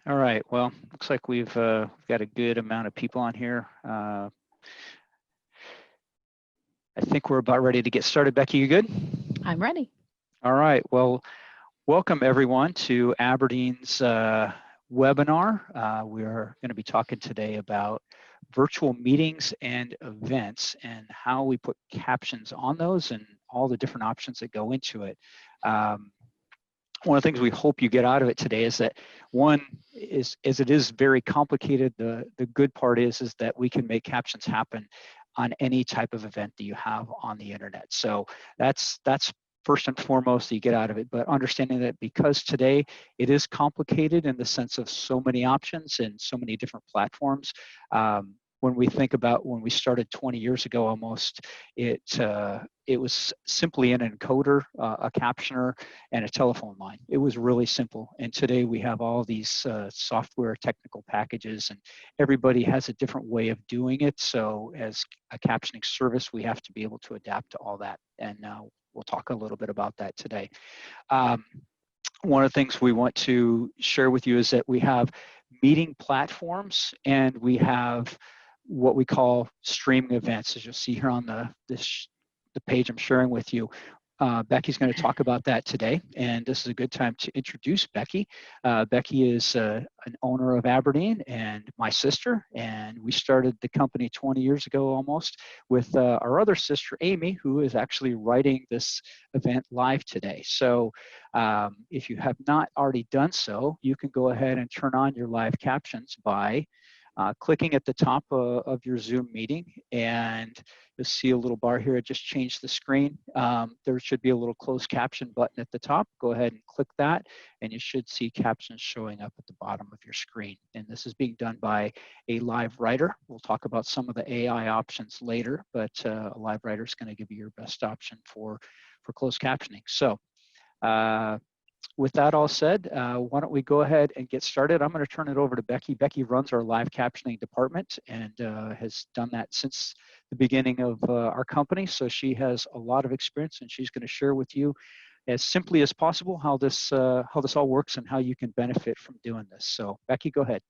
All right, well, looks like we've got a good amount of people on here. I think we're about ready to get started. Becky, you good? I'm ready. All right, well, welcome everyone to Aberdeen's webinar. We are going to be talking today about virtual meetings and events and how we put captions on those and all the different options that go into it. One of the things we hope you get out of it today is that one is, as it is very complicated, the good part is that we can make captions happen on any type of event that you have on the internet. So that's first and foremost that you get out of it, but understanding that because today it is complicated in the sense of so many options and so many different platforms. When we think about when we started 20 years ago almost, it was simply an encoder, a captioner, and a telephone line. It was really simple. And today we have all these software technical packages, and everybody has a different way of doing it. So as a captioning service, we have to be able to adapt to all that. And we'll talk a little bit about that today. One of the things we want to share with you is that we have meeting platforms and we have what we call streaming events, as you'll see here on the page I'm sharing with you. Becky's going to talk about that today, and this is a good time to introduce Becky. Becky is an owner of Aberdeen and my sister, and we started the company 20 years ago almost with our other sister, Amy, who is actually writing this event live today. So if you have not already done so, you can go ahead and turn on your live captions by clicking at the top of your Zoom meeting, and you'll see a little bar here. I just changed the screen. There should be a little closed caption button at the top. Go ahead and click that, and you should see captions showing up at the bottom of your screen. And this is being done by a live writer. We'll talk about some of the AI options later, but a live writer is going to give you your best option for closed captioning. So with that all said, why don't we go ahead and get started. I'm going to turn it over to Becky. Becky runs our live captioning department and has done that since the beginning of our company. So she has a lot of experience, and she's going to share with you as simply as possible how this all works and how you can benefit from doing this. So Becky, go ahead.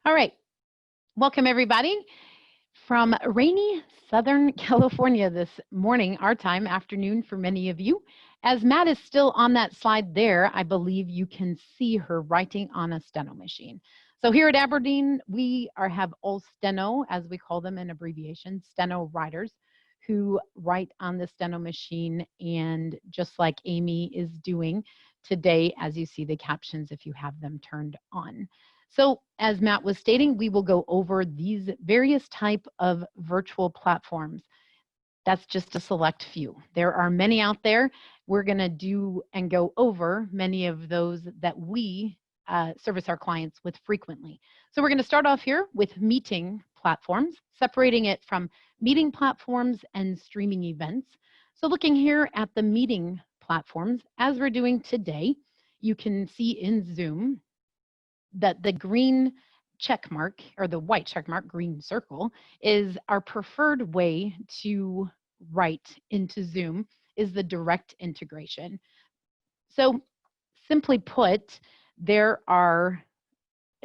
All right. Welcome everybody from rainy Southern California this morning, our time, afternoon for many of you. As Matt is still on that slide there, I believe you can see her writing on a steno machine. So here at Aberdeen, we have all steno, as we call them in abbreviation, steno writers who write on the steno machine, and just like Amy is doing today, as you see the captions if you have them turned on. So as Matt was stating, we will go over these various type of virtual platforms. That's just a select few. There are many out there. We're going to do and go over many of those that we service our clients with frequently. So we're going to start off here with meeting platforms, separating it from meeting platforms and streaming events. So looking here at the meeting platforms, as we're doing today, you can see in Zoom that the green check mark, or the white check mark, green circle, is our preferred way to write into Zoom, is the direct integration. So simply put, there are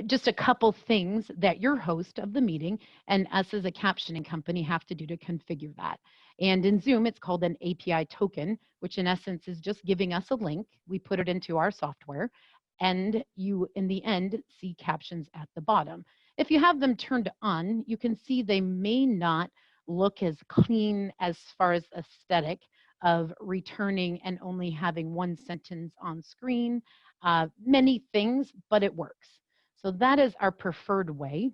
just a couple things that your host of the meeting and us as a captioning company have to do to configure that. And in Zoom, it's called an API token, which in essence is just giving us a link. We put it into our software, and you, in the end, see captions at the bottom. If you have them turned on, you can see they may not look as clean as far as aesthetic of returning and only having one sentence on screen, many things, but it works. So that is our preferred way.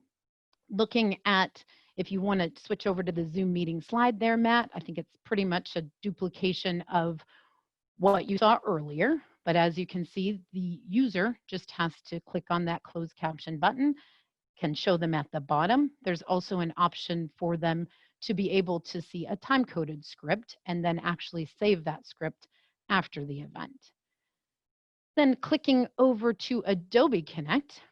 Looking at, if you want to switch over to the Zoom meeting slide there, Matt, I think it's pretty much a duplication of what you saw earlier. But as you can see, the user just has to click on that closed caption button, can show them at the bottom. There's also an option for them to be able to see a time-coded script and then actually save that script after the event. Then clicking over to Adobe Connect,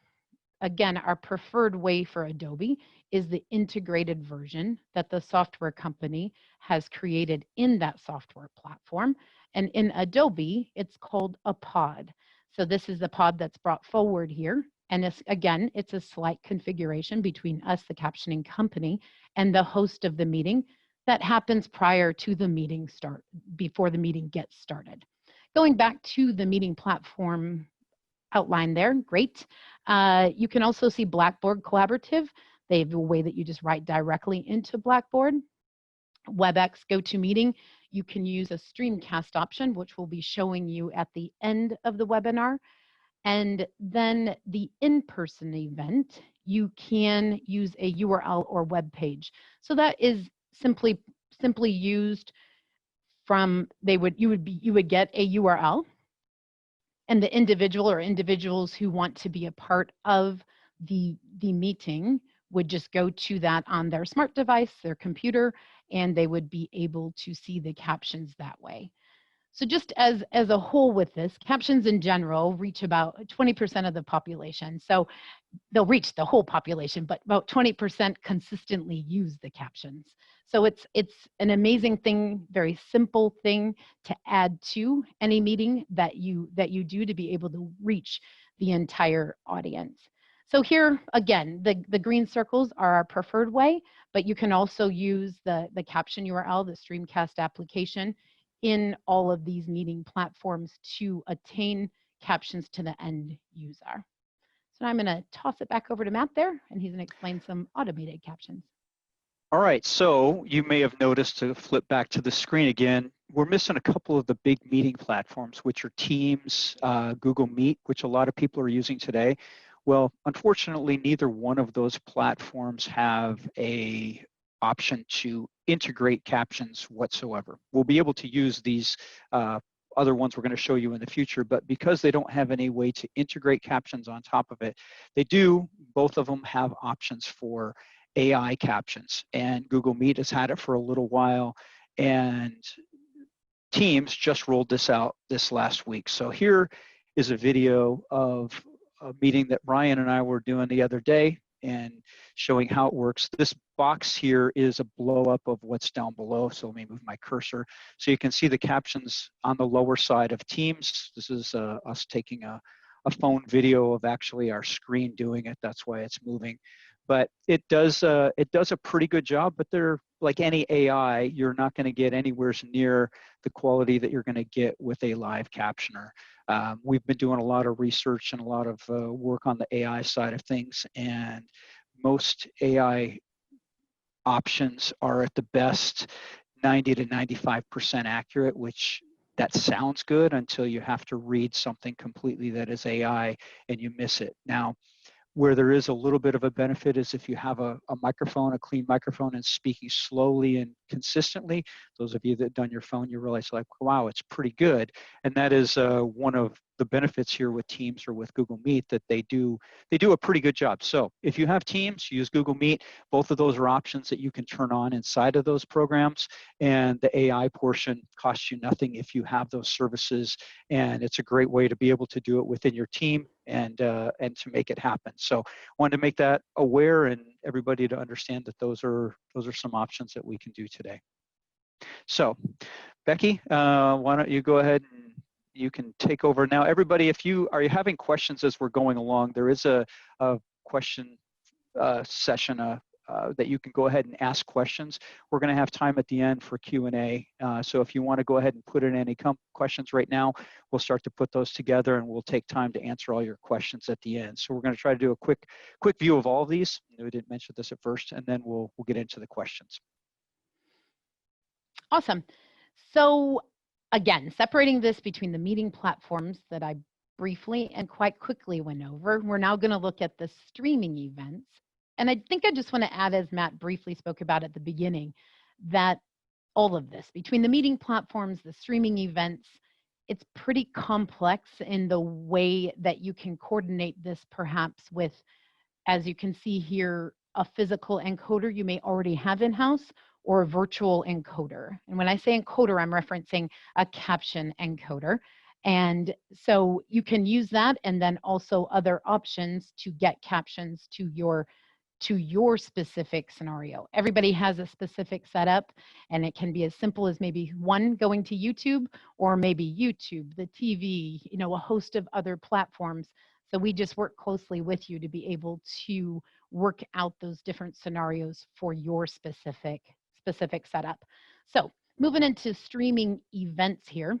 again, our preferred way for Adobe is the integrated version that the software company has created in that software platform. And in Adobe, it's called a pod. So this is the pod that's brought forward here. And again, it's a slight configuration between us, the captioning company, and the host of the meeting that happens prior to the meeting start, before the meeting gets started. Going back to the meeting platform outline there, great. You can also see Blackboard Collaborative. They have a way that you just write directly into Blackboard. WebEx GoToMeeting, you can use a Streamcast option, which we'll be showing you at the end of the webinar. And then the in-person event, you can use a URL or web page. So that is simply used from, you would get a URL, and the individual or individuals who want to be a part of the meeting would just go to that on their smart device, their computer, and they would be able to see the captions that way. So just as a whole with this, captions in general reach about 20% of the population. So they'll reach the whole population, but about 20% consistently use the captions. So it's an amazing thing, very simple thing to add to any meeting that you do to be able to reach the entire audience. So here, again, the green circles are our preferred way, but you can also use the caption URL, the Streamcast application, in all of these meeting platforms to attain captions to the end user. So I'm going to toss it back over to Matt there, and he's going to explain some automated captions. All right, so you may have noticed, to flip back to the screen again, we're missing a couple of the big meeting platforms, which are Teams, Google Meet, which a lot of people are using today. Well, unfortunately, neither one of those platforms have a option to integrate captions whatsoever. We'll be able to use these other ones we're going to show you in the future, but because they don't have any way to integrate captions on top of it, both of them have options for AI captions, and Google Meet has had it for a little while, and Teams just rolled this out this last week. So here is a video of a meeting that Ryan and I were doing the other day and showing how it works. This box here is a blow up of what's down below. So let me move my cursor. So you can see the captions on the lower side of Teams. This is us taking a phone video of actually our screen doing it. That's why it's moving. But it does a pretty good job, but they're like any AI, you're not going to get anywhere near the quality that you're going to get with a live captioner. We've been doing a lot of research and a lot of work on the AI side of things, and most AI options are at the best 90 to 95% accurate, which that sounds good until you have to read something completely that is AI and you miss it. Now, where there is a little bit of a benefit is if you have a microphone, a clean microphone, and speaking slowly and consistently. Those of you that done your phone, you realize like, wow, it's pretty good. And that is one of the benefits here with Teams or with Google Meet, that they do a pretty good job. So if you have Teams, use Google Meet. Both of those are options that you can turn on inside of those programs, and the AI portion costs you nothing if you have those services, and it's a great way to be able to do it within your team and to make it happen. So wanted to make that aware and everybody to understand that those are some options that we can do today. So Becky, why don't you go ahead and you can take over now. Everybody, if you are having questions as we're going along, there is a question session that you can go ahead and ask questions. We're going to have time at the end for Q&A. So if you want to go ahead and put in any questions right now, we'll start to put those together and we'll take time to answer all your questions at the end. So we're going to try to do a quick view of all of these. We didn't mention this at first, and then we'll get into the questions. Awesome. So again, separating this between the meeting platforms that I briefly and quite quickly went over, we're now going to look at the streaming events. And I think I just want to add, as Matt briefly spoke about at the beginning, that all of this, between the meeting platforms, the streaming events, it's pretty complex in the way that you can coordinate this perhaps with, as you can see here, a physical encoder you may already have in-house, or a virtual encoder. And when I say encoder, I'm referencing a caption encoder. And so you can use that, and then also other options to get captions to your specific scenario. Everybody has a specific setup, and it can be as simple as maybe one going to YouTube, or maybe YouTube, the TV, a host of other platforms So we just work closely with you to be able to work out those different scenarios for your specific setup. So moving into streaming events here,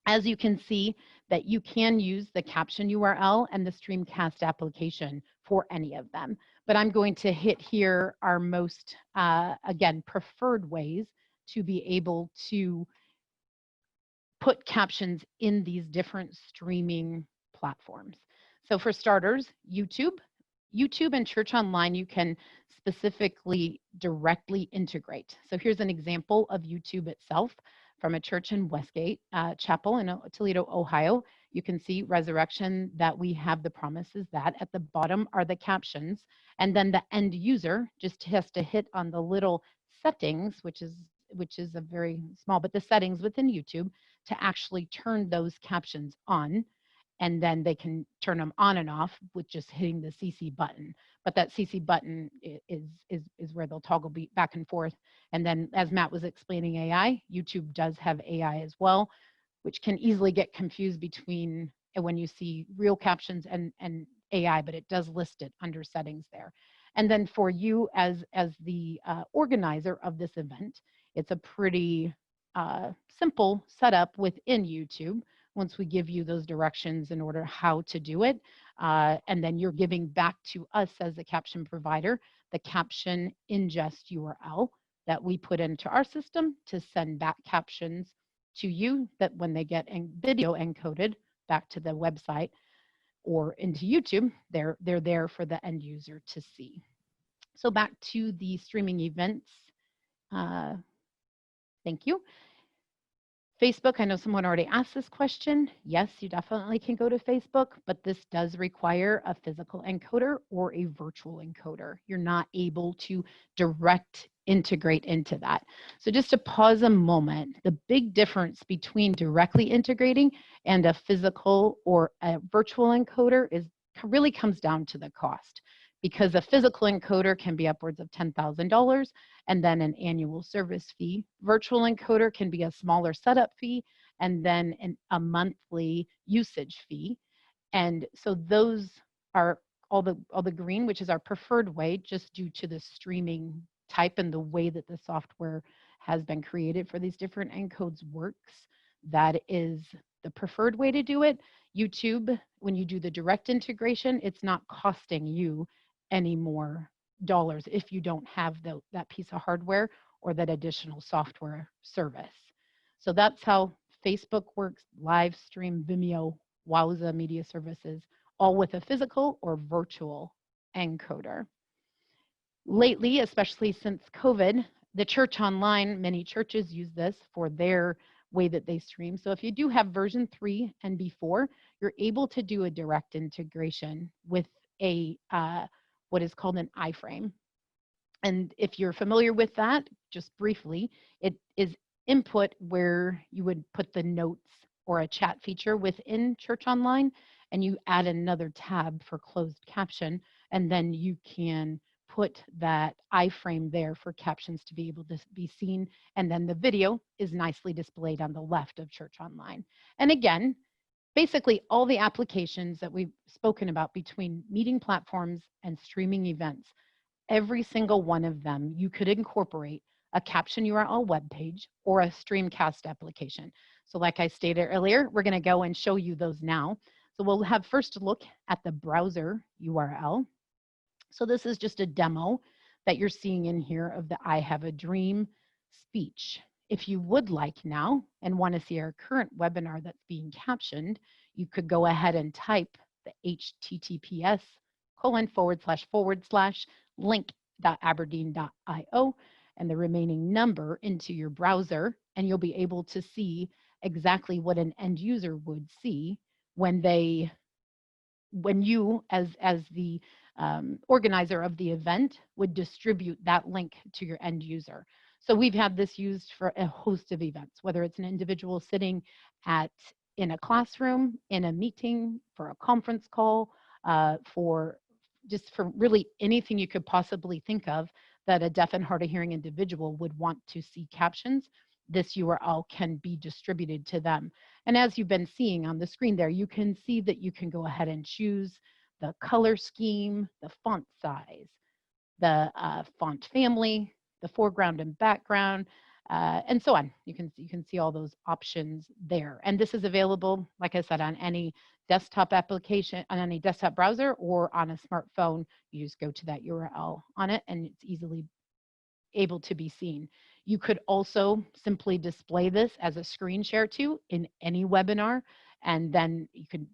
as you can see that you can use the caption URL and the Streamcast application for any of them. But I'm going to hit here our most, again, preferred ways to be able to put captions in these different streaming platforms. So for starters, YouTube. YouTube and Church Online, you can specifically directly integrate. So here's an example of YouTube itself from a church in Westgate Chapel in Toledo, Ohio. You can see Resurrection, that we have the promises that at the bottom are the captions, and then the end user just has to hit on the little settings, which is a very small, but the settings within YouTube to actually turn those captions on, and then they can turn them on and off with just hitting the CC button. But that CC button is where they'll toggle back and forth. And then, as Matt was explaining AI, YouTube does have AI as well, which can easily get confused between when you see real captions and AI, but it does list it under settings there. And then for you as the organizer of this event, it's a pretty simple setup within YouTube once we give you those directions in order how to do it. And then you're giving back to us as the caption provider the caption ingest URL that we put into our system to send back captions to you, that when they get video encoded back to the website or into YouTube, they're there for the end user to see. So back to the streaming events. Thank you. Facebook, I know someone already asked this question. Yes, you definitely can go to Facebook, but this does require a physical encoder or a virtual encoder. You're not able to direct integrate into that. So just to pause a moment, the big difference between directly integrating and a physical or a virtual encoder really comes down to the cost, because a physical encoder can be upwards of $10,000 and then an annual service fee. Virtual encoder can be a smaller setup fee and then a monthly usage fee. And so those are all the green, which is our preferred way, just due to the streaming type and the way that the software has been created for these different encodes works. That is the preferred way to do it. YouTube, when you do the direct integration, it's not costing you any more dollars if you don't have that piece of hardware or that additional software service. So that's how Facebook works, live stream, Vimeo, Wowza Media Services, all with a physical or virtual encoder. Lately, especially since COVID, the Church Online, many churches use this for their way that they stream. So if you do have version 3 and before, you're able to do a direct integration with a what is called an iframe. And if you're familiar with that, just briefly, it is input where you would put the notes or a chat feature within Church Online, and you add another tab for closed caption, and then you can put that iframe there for captions to be able to be seen, and then the video is nicely displayed on the left of Church Online. And again, basically all the applications that we've spoken about between meeting platforms and streaming events, every single one of them, you could incorporate a caption URL web page or a Streamcast application. So like I stated earlier, we're going to go and show you those now. So we'll have first look at the browser URL. So this is just a demo that you're seeing in here of the I Have a Dream speech. If you would like now and want to see our current webinar that's being captioned, you could go ahead and type the https://link.aberdeen.io and the remaining number into your browser, and you'll be able to see exactly what an end user would see when you as the organizer of the event would distribute that link to your end user. So we've had this used for a host of events, whether it's an individual sitting in a classroom, in a meeting, for a conference call, for really anything you could possibly think of that a deaf and hard of hearing individual would want to see captions. this URL can be distributed to them. And as you've been seeing on the screen there, you can see that you can go ahead and choose the color scheme, the font size, the font family, the foreground and background, and so on. You can see all those options there. And this is available, like I said, on any desktop application, on any desktop browser, or on a smartphone. You just go to that URL on it, and it's easily able to be seen. You could also simply display this as a screen share too in any webinar, and then you could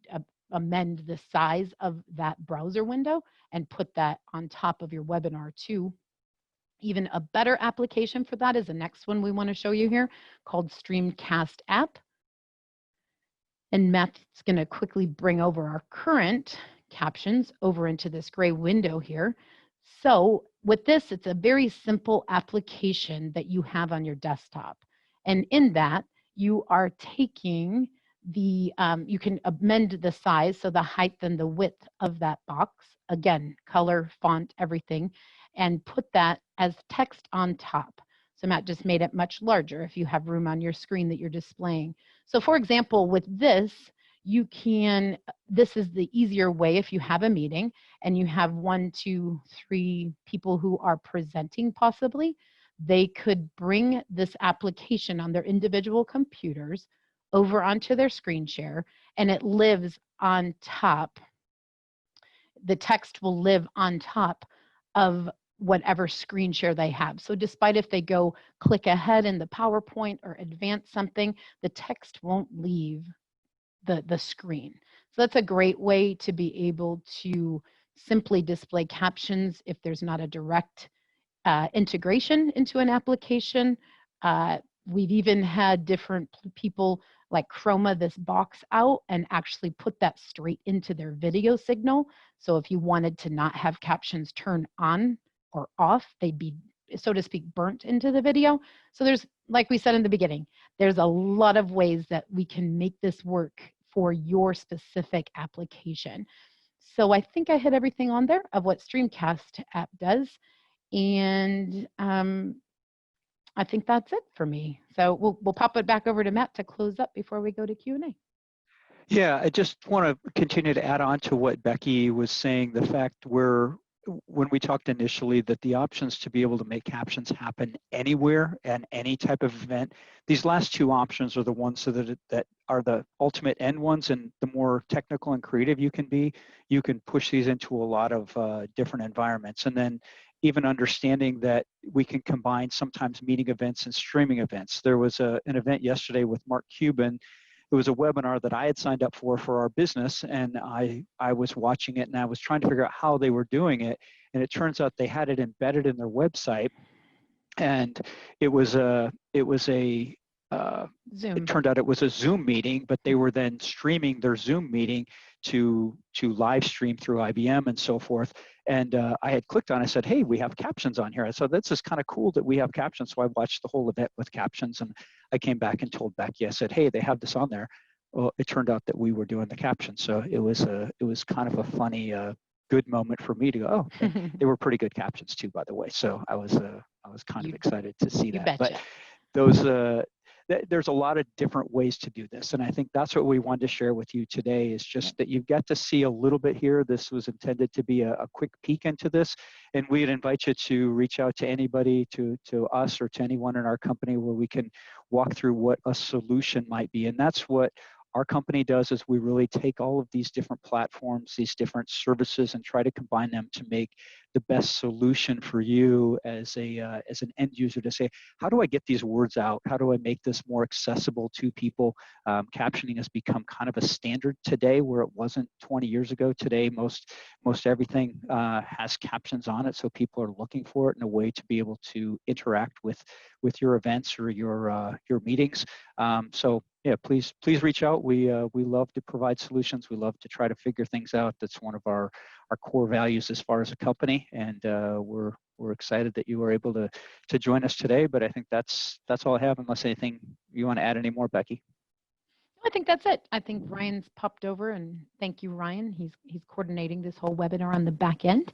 amend the size of that browser window and put that on top of your webinar too. Even a better application for that is the next one we want to show you here, called Streamcast app. And Matt's going to quickly bring over our current captions over into this gray window here. So with this, it's a very simple application that you have on your desktop. And in that, you are taking the, you can amend the size, so the height and the width of that box, again, color, font, everything, and put that as text on top. So Matt just made it much larger if you have room on your screen that you're displaying. So for example, with this, you can, this is the easier way if you have a meeting and you have 1, 2, 3 people who are presenting possibly, they could bring this application on their individual computers over onto their screen share, and it lives on top. The text will live on top of whatever screen share they have. So despite if they go click ahead in the PowerPoint or advance something, the text won't leave the screen. So that's a great way to be able to simply display captions if there's not a direct integration into an application. We've even had different people like chroma this box out and actually put that straight into their video signal. So if you wanted to not have captions turn on or off, they'd be, so to speak, burnt into the video. So there's, like we said in the beginning, there's a lot of ways that we can make this work for your specific application. So I think I hit everything on there of what Streamcast app does. And I think that's it for me. So we'll pop it back over to Matt to close up before we go to Q&A. Yeah, I just want to continue to add on to what Becky was saying, the fact when we talked initially that the options to be able to make captions happen anywhere and any type of event, these last 2 options are the ones so that are the ultimate end ones, and the more technical and creative you can be, you can push these into a lot of different environments. And then even understanding that we can combine sometimes meeting events and streaming events. There was an event yesterday with Mark Cuban. It was a webinar that I had signed up for our business, and I was watching it and I was trying to figure out how they were doing it. And it turns out they had it embedded in their website, and it turned out it was a Zoom meeting, but they were then streaming their Zoom meeting to live stream through IBM and so forth. And I had clicked on it, I said, hey, we have captions on here. I said, this is kind of cool that we have captions. So I watched the whole event with captions, and I came back and told Becky, I said, hey, they have this on there. Well, it turned out that we were doing the captions. So it was kind of a funny, good moment for me to go, oh, they were pretty good captions too, by the way. So I was kind of excited to see that. But those, there's a lot of different ways to do this. And I think that's what we wanted to share with you today, is just that you've got to see a little bit here. This was intended to be a quick peek into this. And we'd invite you to reach out to anybody, to us or to anyone in our company, where we can walk through what a solution might be. And that's what our company does, is we really take all of these different platforms, these different services, and try to combine them to make the best solution for you as an end user, to say, how do I get these words out? How do I make this more accessible to people? Captioning has become kind of a standard today, where it wasn't 20 years ago. Today, most everything has captions on it, so people are looking for it in a way to be able to interact with your events or your meetings. So yeah, please reach out. We love to provide solutions. We love to try to figure things out. That's one of our core values as far as a company, and we're excited that you were able to join us today. But I think that's all I have, unless anything you want to add any more, Becky. I think that's it. I think Ryan's popped over, and thank you, Ryan. He's coordinating this whole webinar on the back end.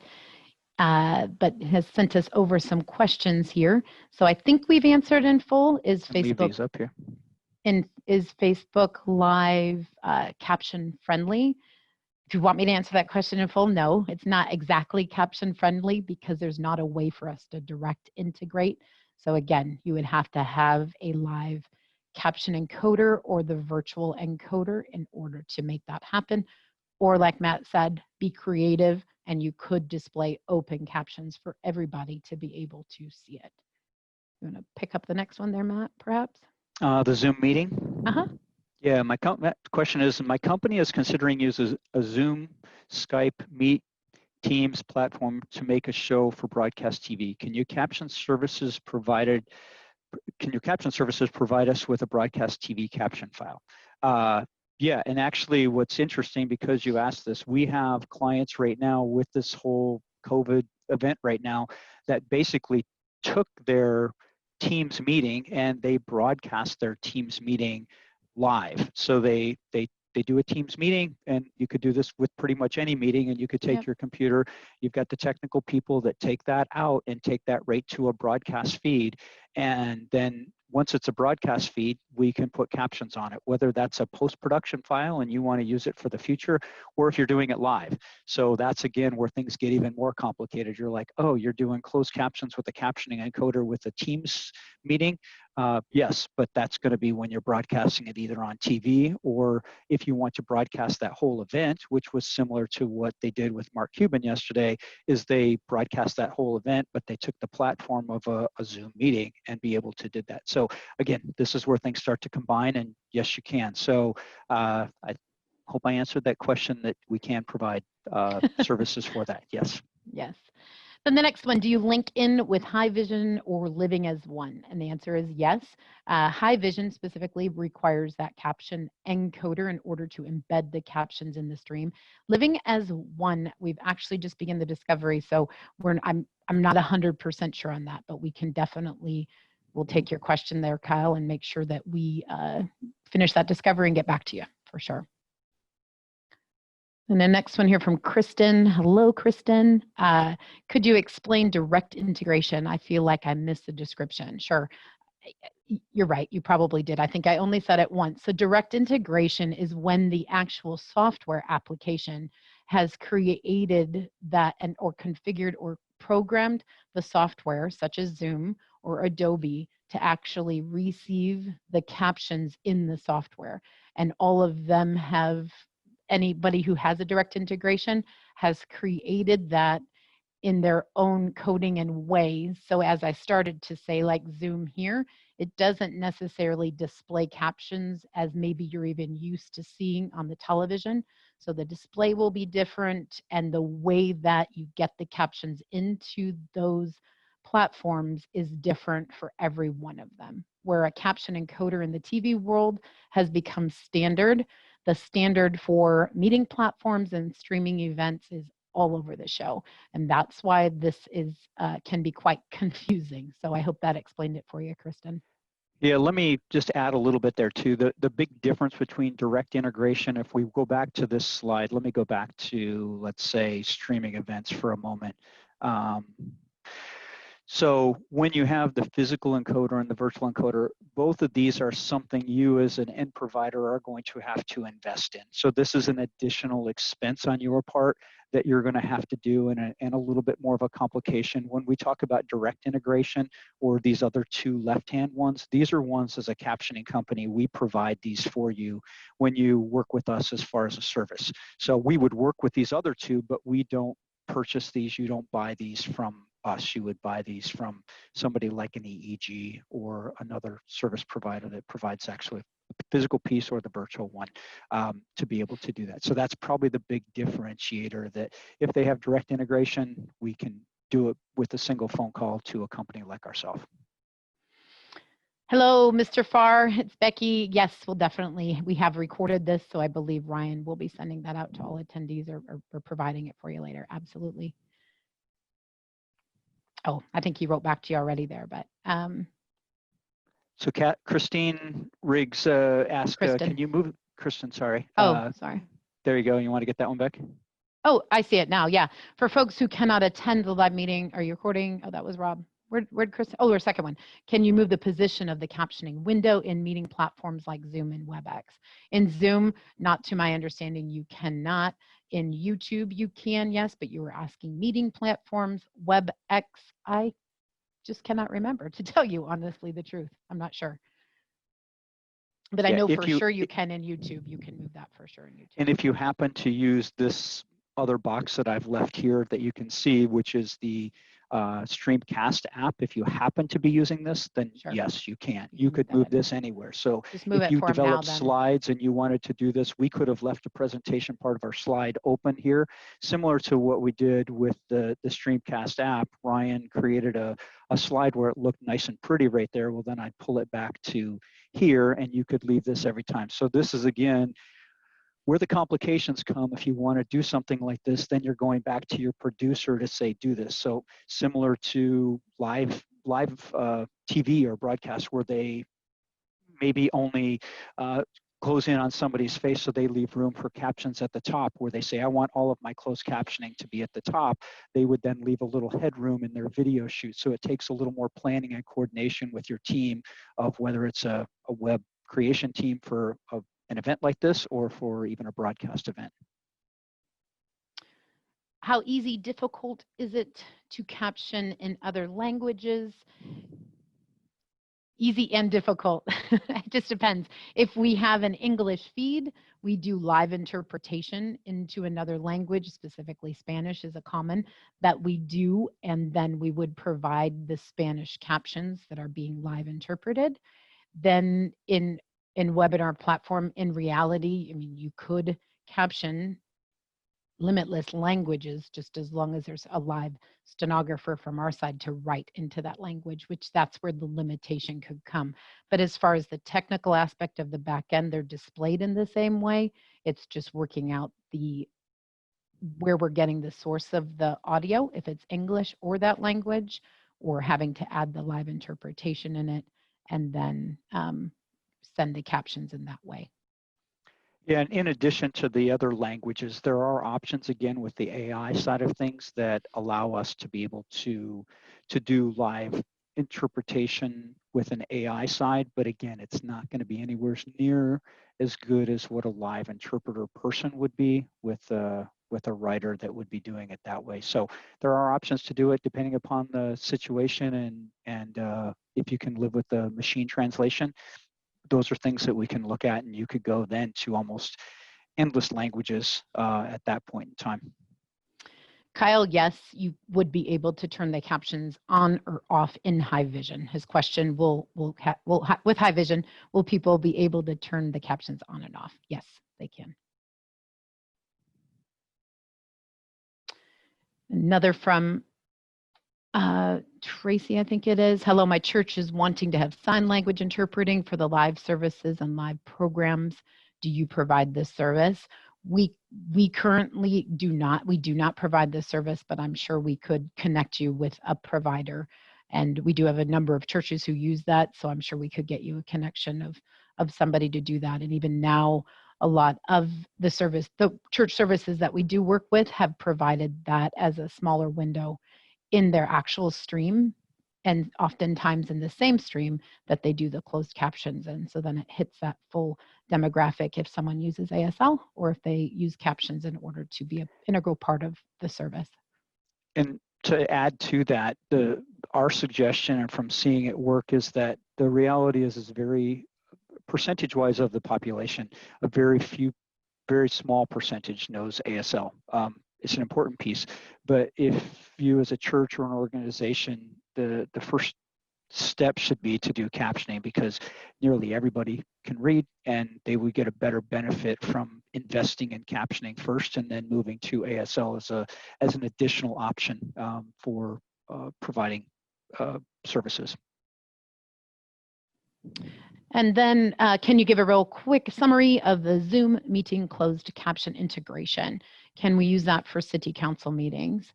but has sent us over some questions here. So I think we've answered in full. Is And leave Facebook these up here. is Facebook Live caption friendly? If you want me to answer that question in full, no, it's not exactly caption friendly because there's not a way for us to direct integrate. So again, you would have to have a live caption encoder or the virtual encoder in order to make that happen. Or like Matt said, be creative and you could display open captions for everybody to be able to see it. You want to pick up the next one there, Matt, perhaps? The Zoom meeting. Uh-huh. Yeah, question is, my company is considering using a Zoom, Skype, Meet, Teams platform to make a show for broadcast TV. Can your caption services provide us with a broadcast TV caption file? Yeah, and actually what's interesting, because you asked this, we have clients right now with this whole COVID event right now that basically took their Teams meeting and they broadcast their Teams meeting live. So they do a Teams meeting, and you could do this with pretty much any meeting, and you could take your computer. You've got the technical people that take that out and take that right to a broadcast feed. And then once it's a broadcast feed, we can put captions on it, whether that's a post-production file and you want to use it for the future, or if you're doing it live. So that's, again, where things get even more complicated. You're like, oh, you're doing closed captions with a captioning encoder with a Teams meeting. Yes, but that's going to be when you're broadcasting it either on TV, or if you want to broadcast that whole event, which was similar to what they did with Mark Cuban yesterday, is they broadcast that whole event, but they took the platform of a Zoom meeting and be able to do that. So again, this is where things start to combine, and yes, you can. So I hope I answered that question, that we can provide services for that. Yes. Yes. Then the next one, do you link in with Haivision or Living as One? And the answer is yes. Haivision specifically requires that caption encoder in order to embed the captions in the stream. Living as One, we've actually just begun the discovery, so I'm not 100% sure on that, but we can definitely, we'll take your question there, Kyle, and make sure that we finish that discovery and get back to you for sure. And the next one here from Kristen. Hello, Kristen. Could you explain direct integration? I feel like I missed the description. Sure. You're right. You probably did. I think I only said it once. So direct integration is when the actual software application has created that or configured or programmed the software, such as Zoom or Adobe, to actually receive the captions in the software. And all of them have, anybody who has a direct integration has created that in their own coding and ways. So as I started to say, like Zoom here, it doesn't necessarily display captions as maybe you're even used to seeing on the television. So the display will be different, and the way that you get the captions into those platforms is different for every one of them. Where a caption encoder in the TV world has become standard, the standard for meeting platforms and streaming events is all over the show. And that's why this is can be quite confusing. So I hope that explained it for you, Kristen. Yeah, let me just add a little bit there too. The big difference between direct integration, if we go back to this slide, let me go back to, let's say, streaming events for a moment. So when you have the physical encoder and the virtual encoder, both of these are something you as an end provider are going to have to invest in. So this is an additional expense on your part that you're going to have to do, and a little bit more of a complication. When we talk about direct integration or these other two left-hand ones, these are ones as a captioning company, we provide these for you when you work with us as far as a service. So we would work with these other two, but we don't purchase these. You don't buy these from us. You would buy these from somebody like an EEG or another service provider that provides actually a physical piece or the virtual one to be able to do that. So that's probably the big differentiator, that if they have direct integration, we can do it with a single phone call to a company like ourselves. Hello, Mr. Farr, it's Becky. Yes, we'll definitely, we have recorded this, so I believe Ryan will be sending that out to all attendees or providing it for you later. Absolutely. Oh, I think he wrote back to you already there, but. So Christine Riggs asked, can you move, Kristen, sorry. Oh, sorry. There you go. You want to get that one back? Oh, I see it now. Yeah. For folks who cannot attend the live meeting, are you recording? Oh, that was Rob. Where'd Chris? Oh, there's a second one. Can you move the position of the captioning window in meeting platforms like Zoom and WebEx? In Zoom, not to my understanding, you cannot. In YouTube, you can, yes, but you were asking meeting platforms. WebEx, I just cannot remember, to tell you honestly the truth. I'm not sure. But I Yeah, know for sure you can in YouTube. You can move that for sure in YouTube. And if you happen to use this other box that I've left here that you can see, which is the Streamcast app, if you happen to be using this, then Sure. yes, you can. You You can could move move that this anywhere. So Just move if it you for 'em now develop then. slides and you wanted to do this, we could have left a presentation part of our slide open here, similar to what we did with the Streamcast app. Ryan created a slide where it looked nice and pretty right there. Well, then I'd pull it back to here and you could leave this every time. So this is, again, where the complications come. If you want to do something like this, then you're going back to your producer to say, do this. So similar to live TV or broadcast where they maybe only close in on somebody's face so they leave room for captions at the top, where they say, I want all of my closed captioning to be at the top. They would then leave a little headroom in their video shoot. So it takes a little more planning and coordination with your team of whether it's a web creation team for an event like this or for even a broadcast event. How easy, difficult is it to caption in other languages? Easy and difficult. It just depends. If we have an English feed, we do live interpretation into another language, specifically Spanish is a common that we do, and then we would provide the Spanish captions that are being live interpreted. Then in webinar platform, in reality, I mean, you could caption limitless languages just as long as there's a live stenographer from our side to write into that language, which that's where the limitation could come. But as far as the technical aspect of the back end, they're displayed in the same way. It's just working out where we're getting the source of the audio, if it's English or that language, or having to add the live interpretation in it and then send the captions in that way. Yeah, and in addition to the other languages, there are options, again, with the AI side of things that allow us to be able to do live interpretation with an AI side. But again, it's not going to be anywhere near as good as what a live interpreter person would be with a writer that would be doing it that way. So there are options to do it depending upon the situation and if you can live with the machine translation. Those are things that we can look at, and you could go then to almost endless languages at that point in time. Kyle, yes, you would be able to turn the captions on or off in Haivision. His question with Haivision, will people be able to turn the captions on and off? Yes, they can. Another from Tracy, I think it is. Hello, my church is wanting to have sign language interpreting for the live services and live programs. Do you provide this service? We currently do not. We do not provide this service, but I'm sure we could connect you with a provider. And we do have a number of churches who use that, so I'm sure we could get you a connection of somebody to do that. And even now, a lot of the church services that we do work with have provided that as a smaller window in their actual stream, and oftentimes in the same stream that they do the closed captions in. So then it hits that full demographic if someone uses ASL or if they use captions in order to be an integral part of the service. And to add to that, our suggestion and from seeing it work is that the reality is very percentage-wise of the population, a very small percentage knows ASL. It's an important piece, but if you as a church or an organization, the first step should be to do captioning, because nearly everybody can read and they would get a better benefit from investing in captioning first and then moving to ASL as an additional option for providing services. And then can you give a real quick summary of the Zoom meeting closed caption integration? Can we use that for city council meetings?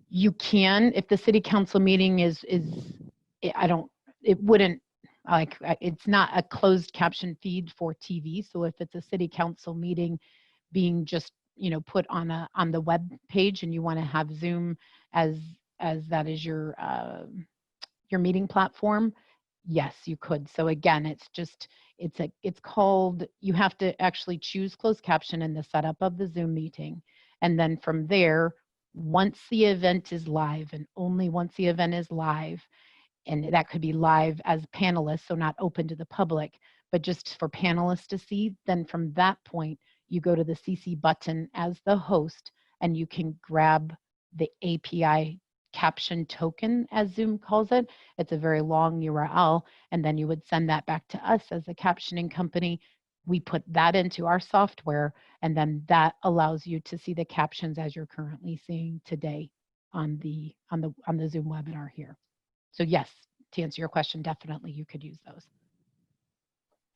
You can, if the city council meeting it's not a closed caption feed for TV. So if it's a city council meeting being just put on the web page and you want to have Zoom as that is your meeting platform, yes, you could. So again, it's called, you have to actually choose closed caption in the setup of the Zoom meeting. And then from there, once the event is live, and only once the event is live, and that could be live as panelists, so not open to the public, but just for panelists to see, then from that point, you go to the CC button as the host, and you can grab the API caption token, as Zoom calls it. It's a very long URL, and then you would send that back to us as a captioning company. We put that into our software, and then that allows you to see the captions as you're currently seeing today on the Zoom webinar here. So yes, to answer your question, definitely you could use those.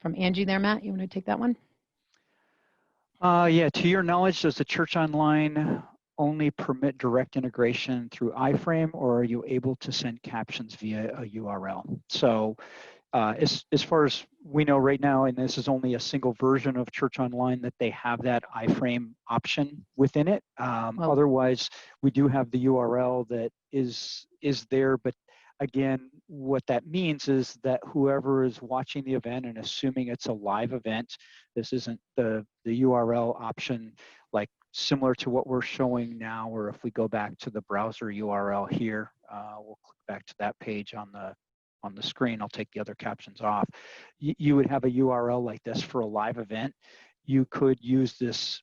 From Angie there, Matt, you want to take that one? Yeah, to your knowledge, does the Church Online only permit direct integration through iframe, or are you able to send captions via a URL? So as far as we know right now, and this is only a single version of Church Online, that they have that iframe option within it. Otherwise, we do have the URL that is there, but again, what that means is that whoever is watching the event, and assuming it's a live event, this isn't the URL option like similar to what we're showing now, or if we go back to the browser URL here, we'll click back to that page on the screen. I'll take the other captions off. You would have a URL like this for a live event. You could use this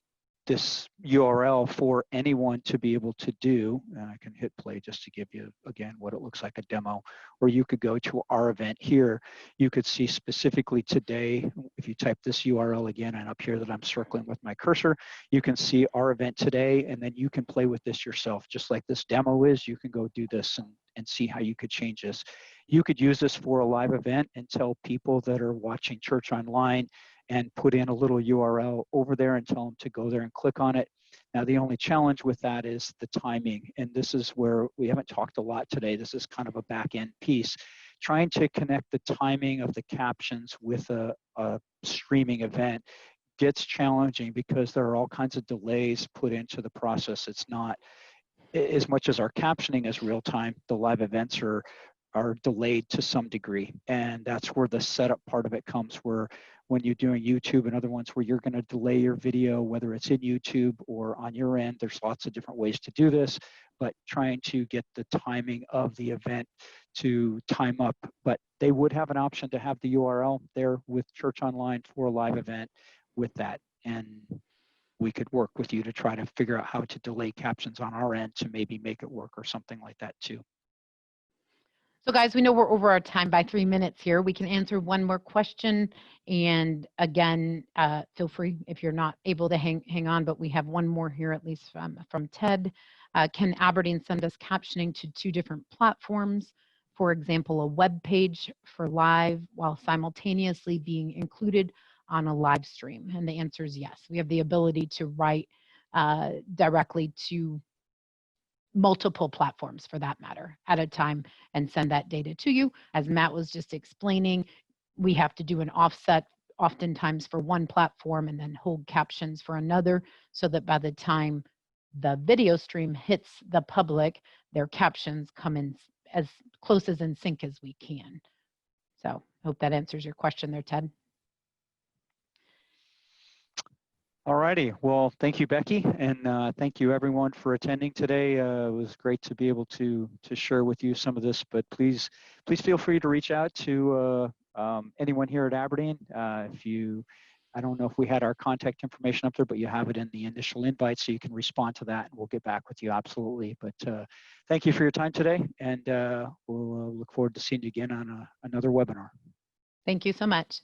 URL for anyone to be able to do, and I can hit play just to give you again what it looks like, a demo, or you could go to our event here. You could see specifically today, if you type this URL again, and up here that I'm circling with my cursor, you can see our event today, and then you can play with this yourself, just like this demo is. You can go do this and see how you could change this. You could use this for a live event and tell people that are watching Church Online and put in a little URL over there and tell them to go there and click on it. Now, the only challenge with that is the timing. And this is where we haven't talked a lot today. This is kind of a back end piece. Trying to connect the timing of the captions with a streaming event gets challenging because there are all kinds of delays put into the process. It's not, as much as our captioning is real time, the live events are delayed to some degree. And that's where the setup part of it comes, where when you're doing YouTube and other ones where you're going to delay your video, whether it's in YouTube or on your end, there's lots of different ways to do this, but trying to get the timing of the event to time up. But they would have an option to have the URL there with Church Online for a live event with that. And we could work with you to try to figure out how to delay captions on our end to maybe make it work or something like that too. So guys, we know we're over our time by 3 minutes here. We can answer one more question. And again, feel free if you're not able to hang on, but we have one more here, at least from Ted. Can Aberdeen send us captioning to 2 different platforms? For example, a web page for live while simultaneously being included on a live stream? And the answer is yes. We have the ability to write directly to multiple platforms, for that matter, at a time and send that data to you. As Matt was just explaining, we have to do an offset oftentimes for one platform and then hold captions for another, so that by the time the video stream hits the public, their captions come in as close as in sync as we can. So hope that answers your question there, Ted. All righty. Well, thank you, Becky, and thank you everyone for attending today. It was great to be able to share with you some of this, but please feel free to reach out to anyone here at Aberdeen. I don't know if we had our contact information up there, but you have it in the initial invite, so you can respond to that, and we'll get back with you, absolutely. But thank you for your time today, and we'll look forward to seeing you again on another webinar. Thank you so much.